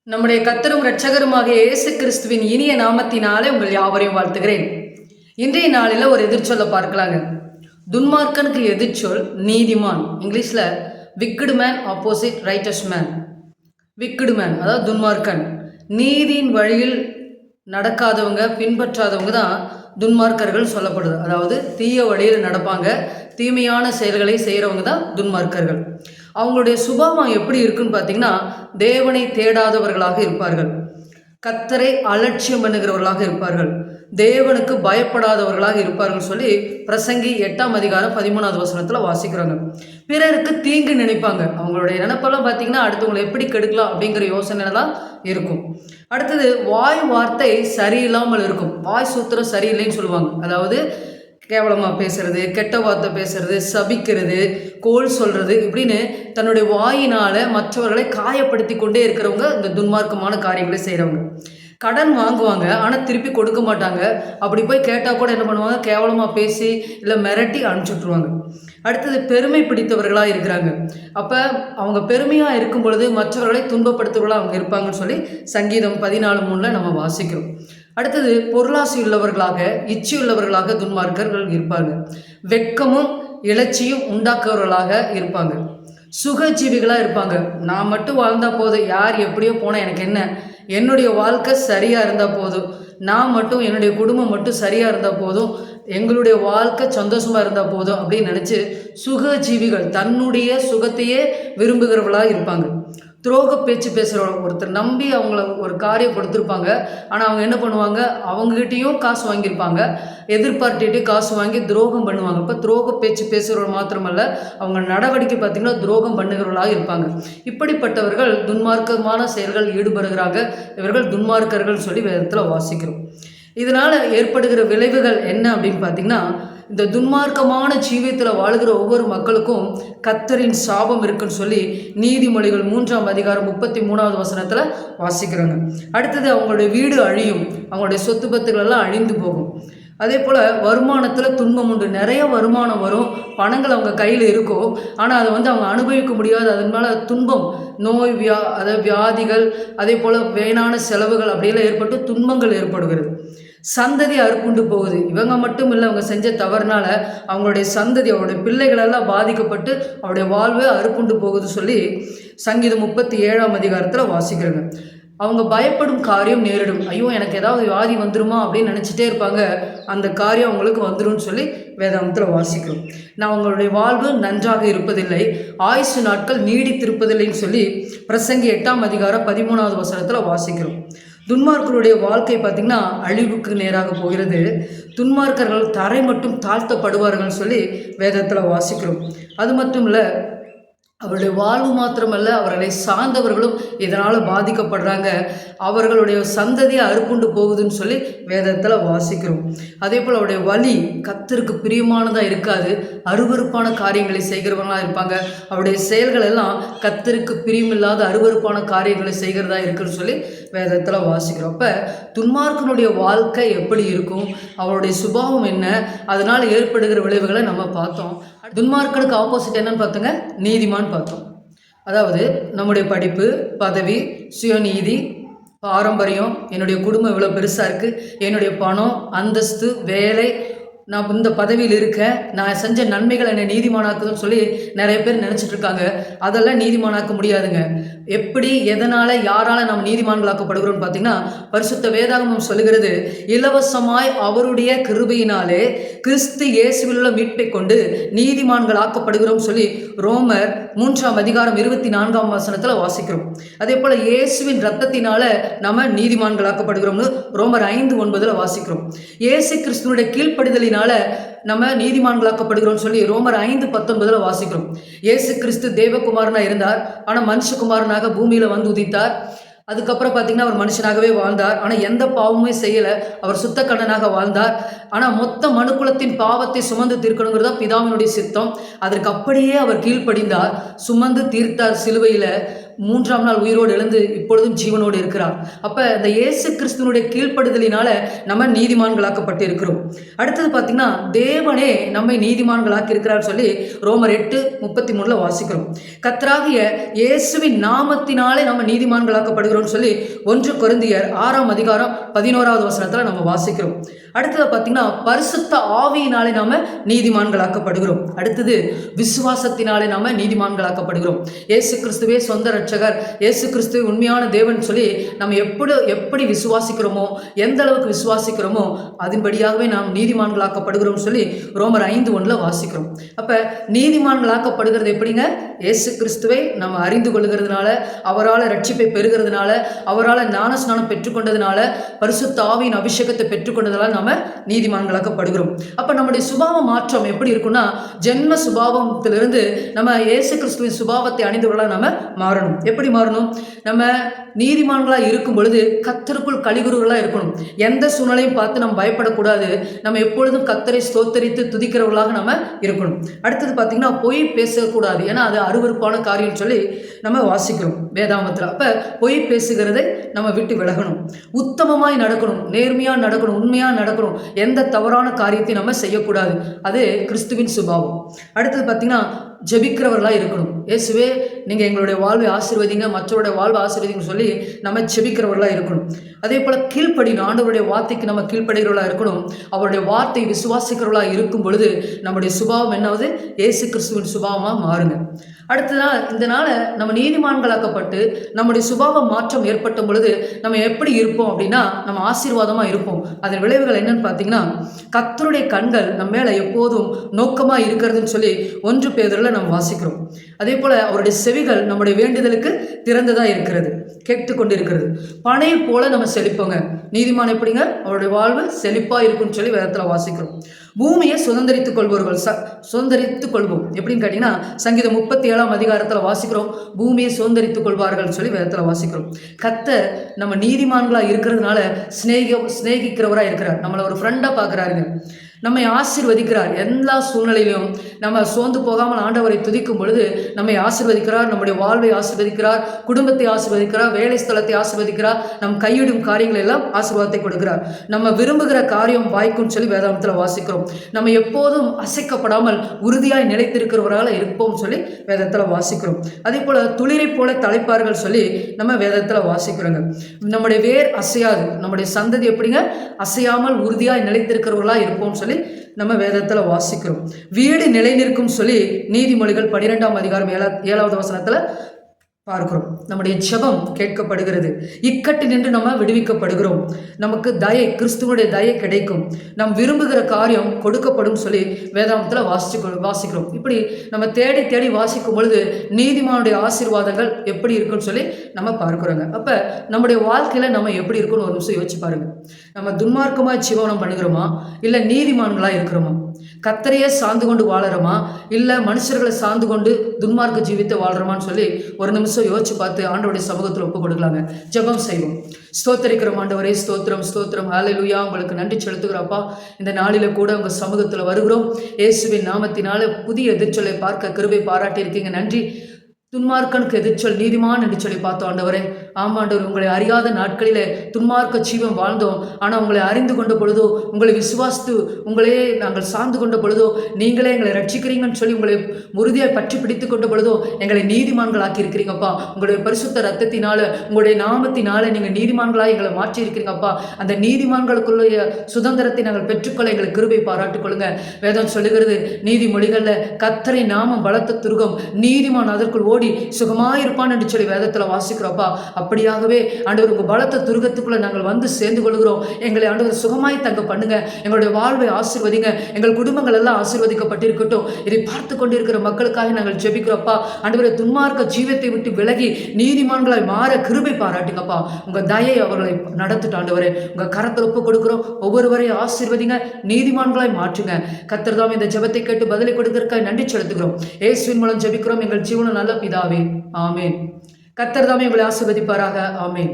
நம்முடைய கர்த்தரும் இரட்சகருமாகிய இயேசு கிறிஸ்துவின் இனிய நாமத்தினாலே உங்கள் யாவரையும் வாழ்த்துகிறேன். இன்றைய நாளில் ஒரு எதிர்ச்சொல்ல பார்க்கலாங்க. துன்மார்க்கனுக்கு எதிர்ச்சொல் நீதிமான். இங்கிலீஷில் wicked man opposite righteous man. Wicked man அதாவது துன்மார்க்கன். நீதியின் வழியில் நடக்காதவங்க, பின்பற்றாதவங்க தான் துன்மார்க்கர்கள் சொல்லப்படுது. அதாவது தீய வழியில் நடப்பாங்க, தீமையான செயல்களை செய்கிறவங்க தான் துன்மார்க்கர்கள். அவங்களுடைய சுபாவம் எப்படி இருக்குன்னு பார்த்தீங்கன்னா, தேவனை தேடாதவர்களாக இருப்பார்கள், கர்த்தரை அலட்சியம் பண்ணுகிறவர்களாக இருப்பார்கள், தேவனுக்கு பயப்படாதவர்களாக இருப்பார்கள் சொல்லி பிரசங்கி 8:13 வாசிக்கிறாங்க. பிறருக்கு தீங்கு நினைப்பாங்க. அவங்களுடைய நினைப்பெல்லாம் பார்த்தீங்கன்னா அடுத்தவங்களை எப்படி கெடுக்கலாம் அப்படிங்கிற யோசனை தான் இருக்கும். அடுத்தது வாய் வார்த்தை சரியில்லாமல் இருக்கும். வாய் சூத்திரம் சரியில்லைன்னு சொல்லுவாங்க. அதாவது கேவலமாக பேசுறது, கெட்ட வார்த்தை பேசுறது, சபிக்கிறது, கோல் சொல்கிறது, இப்படின்னு தன்னுடைய வாயினால் மற்றவர்களை காயப்படுத்தி கொண்டே இருக்கிறவங்க இந்த துன்மார்க்கமான காரியங்களை செய்கிறவங்க. கடன் வாங்குவாங்க, ஆனால் திருப்பி கொடுக்க மாட்டாங்க. அப்படி போய் கேட்டால் கூட என்ன பண்ணுவாங்க, கேவலமாக பேசி இல்லை மிரட்டி அனுப்பிச்சுட்ருவாங்க. அடுத்தது பெருமை பிடித்தவர்களாக இருக்கிறாங்க. அப்போ அவங்க பெருமையாக இருக்கும் பொழுது மற்றவர்களை துன்பப்படுத்துவர்களாக அவங்க இருப்பாங்கன்னு சொல்லி சங்கீதம் 14:3 நம்ம வாசிக்கிறோம். அடுத்தது பொருளாசி உள்ளவர்களாக, இச்சையுள்ளவர்களாக துன்மார்க்கர்கள் இருப்பாங்க. வெட்கமும் இலச்சியும் உண்டாக்குறவர்களாக இருப்பாங்க. சுகஜீவிகளாக இருப்பாங்க. நான் மட்டும் வாழ்ந்தால் போதும், யார் எப்படியோ போனால் எனக்கு என்ன, என்னுடைய வாழ்க்கை சரியாக இருந்தால் போதும், நான் மட்டும் என்னுடைய குடும்பம் மட்டும் சரியாக இருந்தால் போதும், எங்களுடைய வாழ்க்கை சந்தோஷமாக இருந்தால் போதும் அப்படின்னு நினச்சி சுகஜீவிகள், தன்னுடைய சுகத்தையே விரும்புகிறவர்களாக இருப்பாங்க. துரோக பேச்சு பேசுகிறவங்க, ஒருத்தர் நம்பி அவங்கள ஒரு காரியம் கொடுத்துருப்பாங்க, ஆனால் அவங்க என்ன பண்ணுவாங்க, அவங்ககிட்டையும் காசு வாங்கியிருப்பாங்க, எதிர்பார்ட்டிகிட்டையும் காசு வாங்கி துரோகம் பண்ணுவாங்க. இப்போ துரோக பேச்சு பேசுகிறவங்க மாத்திரமல்ல, அவங்க நடவடிக்கை பார்த்திங்கன்னா துரோகம் பண்ணுகிறவர்களாக இருப்பாங்க. இப்படிப்பட்டவர்கள் துன்மார்க்கமான செயல்கள் ஈடுபடுகிறாங்க. இவர்கள் துன்மார்க்கர்கள் சொல்லி வேதத்தில் வாசிக்கிறோம். இதனால் ஏற்படுகிற விளைவுகள் என்ன அப்படின்னு பார்த்திங்கன்னா, இந்த துன்மார்க்கமான ஜீவியத்தில் வாழ்கிற ஒவ்வொரு மக்களுக்கும் கர்த்தரின் சாபம் இருக்குன்னு சொல்லி நீதிமொழிகள் 3:33 வாசிக்கிறாங்க. அடுத்தது அவங்களுடைய வீடு அழியும், அவங்களுடைய சொத்து பத்துக்கள் எல்லாம் அழிந்து போகும். அதே போல் வருமானத்தில் துன்பம் உண்டு. நிறைய வருமானம் வரும், பணங்கள் அவங்க கையில் இருக்கும், ஆனால் அதை அவங்க அனுபவிக்க முடியாது. அதன் மேலே துன்பம், நோய், அதாவது வியாதிகள், அதே போல் வேணான செலவுகள் அப்படியெல்லாம் ஏற்பட்டு துன்பங்கள் ஏற்படுகிறது. சந்ததி அறுப்புண்டு போகுது. இவங்க மட்டும் இல்லை, அவங்க செஞ்ச தவறுனால அவங்களுடைய சந்ததி, அவருடைய பிள்ளைகளெல்லாம் பாதிக்கப்பட்டு அவருடைய வாழ்வே அறுப்புண்டு போகுது சொல்லி சங்கீதம் 37 வாசிக்கிறாங்க. அவங்க பயப்படும் காரியம் நேரிடும். ஐயோ எனக்கு ஏதாவது வியாதி வந்துருமா அப்படின்னு நினச்சிட்டே இருப்பாங்க. அந்த காரியம் அவங்களுக்கு வந்துடும் சொல்லி வேதாந்தத்தில் வாசிக்கிறோம். நான் அவங்களுடைய வாழ்வு நன்றாக இருப்பதில்லை, ஆயுசு நாட்கள் நீடித்திருப்பதில்லைன்னு சொல்லி பிரசங்கி 8:13 வாசிக்கிறோம். துன்மார்க்கருடைய வாழ்க்கை பார்த்திங்கன்னா அழிவுக்கு நேராக போகிறது. துன்மார்க்கர்கள் தரை மட்டும் தாழ்த்தப்படுவார்கள் சொல்லி வேதத்தில் வாசிக்கிறோம். அது மட்டும் இல்லை, அவருடைய வாழ்வு மாத்திரமல்ல, அவர்களை சார்ந்தவர்களும் இதனால் பாதிக்கப்படுறாங்க. அவர்களுடைய சந்ததியை அறுப்புண்டு போகுதுன்னு சொல்லி வேதத்தில் வாசிக்கிறோம். அதே போல் அவருடைய வழி கர்த்தருக்கு பிரியமானதாக இருக்காது, அருவருப்பான காரியங்களை செய்கிறவங்களாக இருப்பாங்க. அவருடைய செயல்கள் எல்லாம் கர்த்தருக்கு பிரியமில்லாத அருவருப்பான காரியங்களை செய்கிறதா இருக்குன்னு சொல்லி வேதத்தில் வாசிக்கிறோம். அப்போ துன்மார்க்கனுடைய வாழ்க்கை எப்படி இருக்கும், அவருடைய சுபாவம் என்ன, அதனால் ஏற்படுகிற விளைவுகளை நம்ம பார்த்தோம். துன்மார்க்கனுக்கு ஆப்போசிட் என்னன்னு பார்த்தோங்க, நீதிமான் பார்த்தோம். அதாவது நம்முடைய படிப்பு, பதவி, சுயநீதி, பாரம்பரியம், என்னுடைய குடும்பம் இவ்வளோ பெருசாக இருக்குது, என்னுடைய பணம், அந்தஸ்து, வேலை, நான் இந்த பதவியில் இருக்கேன், நான் செஞ்ச நன்மைகள் என்னை நீதிமானாக்குதுன்னு சொல்லி நிறைய பேர் நினச்சிட்ருக்காங்க. அதெல்லாம் நீதிமானாக்க முடியாதுங்க. எப்படி, எதனால், யாரால் நம்ம நீதிமான்களாக்கப்படுகிறோம்னு பார்த்திங்கன்னா, பரிசுத்த வேதாகமம் சொல்லுகிறது, இலவசமாய் அவருடைய கிருபையினாலே கிறிஸ்து இயேசுவிலுள்ள மீட்பை கொண்டு நீதிமான்கள் ஆக்கப்படுகிறோம் சொல்லி ரோமர் 3:24 வாசிக்கிறோம். அதே போல் இயேசுவின் ரத்தத்தினால நம்ம நீதிமான்களாக்கப்படுகிறோம்னு ரோமர் 5:9 வாசிக்கிறோம். இயேசு கிறிஸ்துவனுடைய கீழ்ப்படிதலினால் நம்ம நீதிமான்களாக்கப்படுகிறோம் சொல்லி ரோமர் 5:19 வாசிக்கிறோம். இயேசு கிறிஸ்து தேவகுமாரனாக இருந்தார், ஆனால் மனுஷகுமாரனாக பூமியில் வந்து உதித்தார். அதுக்கப்புறம் பார்த்திங்கன்னா அவர் மனுஷனாகவே வாழ்ந்தார், ஆனால் எந்த பாவமுமே செய்யலை. அவர் சுத்த கண்ணனாக வாழ்ந்தார். ஆனால் மொத்த மனுக்குலத்தின் பாவத்தை சுமந்து தீர்க்கணுங்கிறது தான் பிதாவினுடைய சித்தம். அதற்கு அப்படியே அவர் கீழ்ப்படிந்தார், சுமந்து தீர்த்தார் சிலுவையில். மூன்றாம் நாள் உயிரோடு எழுந்து இப்பொழுதும் ஜீவனோடு இருக்கிறார். அப்போ இந்த இயேசு கிறிஸ்துவனுடைய கீழ்ப்படுதலினால நம்ம நீதிமான்களாக்கப்பட்டு இருக்கிறோம். அடுத்தது பார்த்தீங்கன்னா தேவனே நம்மை நீதிமான்களாக்கி இருக்கிறார் சொல்லி ரோமர் 8:33 வாசிக்கிறோம். கர்த்தராகிய இயேசுவின் நாமத்தினாலே நம்ம நீதிமான்களாக்கப்படுகிறோம் சொல்லி 1 கொரிந்தியர் 6:11 நம்ம வாசிக்கிறோம். அடுத்தது பார்த்தீங்கன்னா பரிசுத்த ஆவியினாலே நாம நீதிமான்களாக்கப்படுகிறோம். அடுத்தது விசுவாசத்தினாலே நாம நீதிமான்களாக்கப்படுகிறோம். இயேசு கிறிஸ்துவே சொந்த ரட்சகர், இயேசு கிறிஸ்துவே உண்மையான தேவன் சொல்லி நம்ம எப்படி விசுவாசிக்கிறோமோ, எந்த அளவுக்கு விசுவாசிக்கிறோமோ அதன்படியாகவே நாம் நீதிமான்களாக்கப்படுகிறோம் சொல்லி ரோமர் 5:1 வாசிக்கிறோம். அப்ப நீதிமான்களாக்கப்படுகிறது எப்படிங்க? இயேசு கிறிஸ்துவை நம்ம அறிந்து கொள்கிறதுனால, அவரால் ரட்சிப்பை பெறுகிறதுனால, அவரால் ஞானஸ்நானம் பெற்றுக்கொண்டதுனால, பரிசுத்த ஆவியின் அபிஷேகத்தை பெற்றுக்கொண்டதால நாம நீதிமான்களாக்கப்படுகிறோம். அப்ப நம்முடைய சுபாவ மாற்றம் எப்படி இருக்குன்னா, ஜென்ம சுபாவத்திலிருந்து நம்ம இயேசு கிறிஸ்துவின் சுபாவத்தை அணிந்தவர்களாக நாம மாறணும். எப்படி மாறணும்? நம்ம நீதிமான்களா இருக்கும் பொழுது கர்த்தருக்குள் கலிகுறுகளா இருக்கணும். எந்த சூழ்நிலையும் பார்த்து நம்ம பயப்படக்கூடாது. நம்ம எப்பொழுதும் கர்த்தரை ஸ்தோத்தரித்து துதிக்கிறவர்களாக நம்ம இருக்கணும். அடுத்தது பார்த்தீங்கன்னா பொய் பேசக்கூடாது. ஏன்னா அது அருவருப்பான காரியம் சொல்லி நம்ம வாசிக்கிறோம் வேதாமத்தில். அப்போ பொய் பேசுகிறதை நம்ம விட்டு விலகணும். உத்தமமாய் நடக்கணும், நேர்மையாக நடக்கணும், உண்மையாக நடக்கணும். எந்த தவறான காரியத்தையும் நம்ம செய்யக்கூடாது. அது கிறிஸ்துவின் சுபாவம். அடுத்தது பார்த்தீங்கன்னா ஜெபிக்கிறவர்களாக இருக்கணும். இயேசுவே நீங்கள் எங்களுடைய வாழ்வை ஆசீர்வதிங்க, மற்றவருடைய வாழ்வை ஆசீர்வதிங்கன்னு சொல்லி நம்ம ஜெபிக்கிறவர்களாக இருக்கணும். அதே போல் கீழ்ப்படிணும். ஆண்டவருடைய வார்த்தைக்கு நம்ம கீழ்ப்படுகிறவர்களாக இருக்கணும். அவருடைய வார்த்தை விசுவாசிக்கிறவர்களாக இருக்கும் பொழுது நம்முடைய சுபாவம் என்னாவது? இயேசு கிறிஸ்துவின் சுபாவமாக மாறுங்க. அடுத்ததான் இதனால் நம்ம நீதிமான்களாக்கப்பட்டு நம்முடைய சுபாவ மாற்றம் ஏற்பட்ட பொழுது நம்ம எப்படி இருப்போம் அப்படின்னா, நம்ம ஆசீர்வாதமாக இருப்போம். அதன் விளைவுகள் என்னன்னு பார்த்தீங்கன்னா, கர்த்தருடைய கண்கள் நம்ம மேலே எப்போதும் நோக்கமாக இருக்கிறதுன்னு சொல்லி 1 பேதுருல நம்ம வாசிக்கிறோம். அதே போல் அவருடைய செவிகள் நம்முடைய வேண்டுதலுக்கு திறந்ததாக இருக்கிறது, கேட்டுக்கொண்டு இருக்கிறது. பனை போல நம்ம செழிப்போங்க. நீதிமான் எப்படிங்க? அவருடைய வாழ்வு செழிப்பாக இருக்குன்னு சொல்லி வேதத்தில் வாசிக்கிறோம். பூமியை சுதந்திரித்துக் கொள்வோம். எப்படின்னு கேட்டீங்கன்னா சங்கீதம் 37 வாசிக்கிறோம். பூமியை சுதந்திரித்துக் கொள்வார்கள் சொல்லி வேதத்தில் வாசிக்கிறோம். கர்த்தர் நம்ம நீதிமான்களாக இருக்கிறதுனால சிநேகிக்கிறவராக இருக்கிறார். நம்மளை ஒரு ஃப்ரெண்டாக பார்க்குறாருங்க. நம்மை ஆசீர்வதிக்கிறார். எல்லா சூழ்நிலையிலும் நம்ம சோர்ந்து போகாமல் ஆண்டவரை துதிக்கும் பொழுது நம்மை ஆசீர்வதிக்கிறார். நம்முடைய வாழ்வை ஆசீர்வதிக்கிறார், குடும்பத்தை ஆசீர்வதிக்கிறார், வேலை ஸ்தலத்தை ஆசீர்வதிக்கிறார், நம் கையிடும் காரியங்கள் எல்லாம் ஆசீர்வாதத்தை கொடுக்கிறார். நம்ம விரும்புகிற காரியம் வாய்க்கும்னு சொல்லி வேதாந்தத்தில் வாசிக்கிறோம். நம்ம எப்போதும் அசைக்கப்படாமல் உறுதியாய் நிலைத்திருக்கிறவரால் இருப்போம் சொல்லி வேதத்தில் வாசிக்கிறோம். அதே போல் துளிரை போல தலைப்பார்கள் சொல்லி நம்ம வேதத்தில் வாசிக்கிறோங்க. நம்முடைய வேர் அசையாது. நம்முடைய சந்ததி எப்படிங்க? அசையாமல் உறுதியாய் நிலைத்திருக்கிறவர்களாக இருப்போம் சொல்லி நம்ம வேதத்தில் வாசிக்கிறோம். வீடு நிலை நிற்கும் சொல்லி நீதிமொழிகள் 12:7 பார்க்கிறோம். நம்முடைய ஜெபம் கேட்கப்படுகிறது. இக்கட்டு நின்று நம்ம விடுவிக்கப்படுகிறோம். நமக்கு தயை, கிறிஸ்துவனுடைய தயை கிடைக்கும். நாம் விரும்புகிற காரியம் கொடுக்கப்படும் சொல்லி வேதாந்தத்தில் வாசிக்கிறோம். இப்படி நம்ம தேடி தேடி வாசிக்கும் பொழுது நீதிமானுடைய ஆசீர்வாதங்கள் எப்படி இருக்குன்னு சொல்லி நம்ம பார்க்கிறோங்க. அப்போ நம்முடைய வாழ்க்கையில் நம்ம எப்படி இருக்குன்னு ஒரு நிமிஷம் யோசிச்சு பாருங்க. நம்ம துன்மார்க்கமாக ஜீவனம் பண்ணுகிறோமா, இல்லை நீதிமான்களாக இருக்கிறோமா? கர்த்தரையே சார்ந்து கொண்டு வாழறோமா, இல்லை மனுஷர்களை சார்ந்து கொண்டு துன்மார்க்க ஜீவித்தை வாழ்றோமான்னு சொல்லி ஒரு நிமிஷம் யோசிச்சு பார்த்து ஆண்டவருடைய சமூகத்தில் ஒப்பு கொடுக்கலாங்க. ஜெபம் செய்வோம். ஸ்தோத்திரிக்கிறோம் ஆண்டவரே, ஸ்தோத்திரம் ஸ்தோத்திரம், ஹல்லேலூயா. உங்களுக்கு நன்றி செலுத்துகிறப்பா. இந்த நாளில கூட உங்கள் சமூகத்தில் வருகிறோம். இயேசுவின் நாமத்தினால புதிய எதிர்ச்சொலை பார்க்க கிருபை பாராட்டி இருக்கீங்க. நன்றி. துன்மார்க்கனுக்கு எதிர்ச்சொல் நீதிமான் என்று சொல்லி பார்த்தோம் ஆண்டவரே. ஆமாண்டவர், உங்களை அறியாத நாட்களிலே துன்மார்க்க ஜீவம் வாழ்ந்தோம். ஆனால் உங்களை அறிந்து கொண்ட பொழுதோ, உங்களை விசுவாசித்து உங்களையே நாங்கள் சார்ந்து கொண்ட பொழுதோ, நீங்களே எங்களை ரட்சிக்கிறீங்கன்னு சொல்லி உங்களை உறுதியாக பற்றி பிடித்து கொண்ட பொழுதோ எங்களை நீதிமான்கள் ஆக்கி இருக்கிறீங்கப்பா. உங்களுடைய பரிசுத்த ரத்தத்தினால, உங்களுடைய நாமத்தினால நீங்கள் நீதிமான்களாக எங்களை மாற்றி இருக்கிறீங்கப்பா. அந்த நீதிமான்களுக்குள்ள சுதந்திரத்தை நாங்கள் பெற்றுக்கொள்ள எங்களுக்கு கிருபை பாராட்டுக் கொள்ளுங்க. வேதம் சொல்லுகிறது நீதிமொழிகளில், கர்த்தரை நாமம் பலத்த துருகம், நீதிமான் அதற்குள் ஓடி சுகமாயிருப்பான் என்று சொல்லி வேதத்தில் வாசிக்கிறோப்பா. அப்படியாகவே ஆண்டவர், உங்கள் பலத்த துருகத்துக்குள்ள நாங்கள் வந்து சேர்ந்து கொள்கிறோம். எங்களை ஆண்டவர் சுகமாய் தங்க பண்ணுங்க. எங்களுடைய வாழ்வை ஆசீர்வதிங்க. எங்கள் குடும்பங்கள் எல்லாம் ஆசீர்வதிக்கப்பட்டிருக்கட்டும். இதை பார்த்து கொண்டிருக்கிற மக்களுக்காக நாங்கள் ஜெபிக்கிறோப்பா. ஆண்டவரை துன்மார்க்க ஜீவத்தை விட்டு விலகி நீதிமான்களாய் மாற கிருபை பாராட்டுங்கப்பா. உங்கள் தயை அவர்களை நடத்திட்டு ஆண்டவரே உங்கள் கரத்தில் ஒப்பு கொடுக்கிறோம். ஒவ்வொருவரையும் ஆசீர்வதிங்க, நீதிமான்களாய் மாற்றுங்க. கர்த்தர் தாம் இந்த ஜெபத்தை கேட்டு பதிலை கொடுக்கிறதுக்காக நன்றி செலுத்துகிறோம். இயேசுவின் மூலம் ஜெபிக்கிறோம் எங்கள் ஜீவன நல்ல பிதாவே, ஆமேன். கர்த்தர் தாமே உங்களை ஆசீர்வதிப்பாராக. ஆமேன்.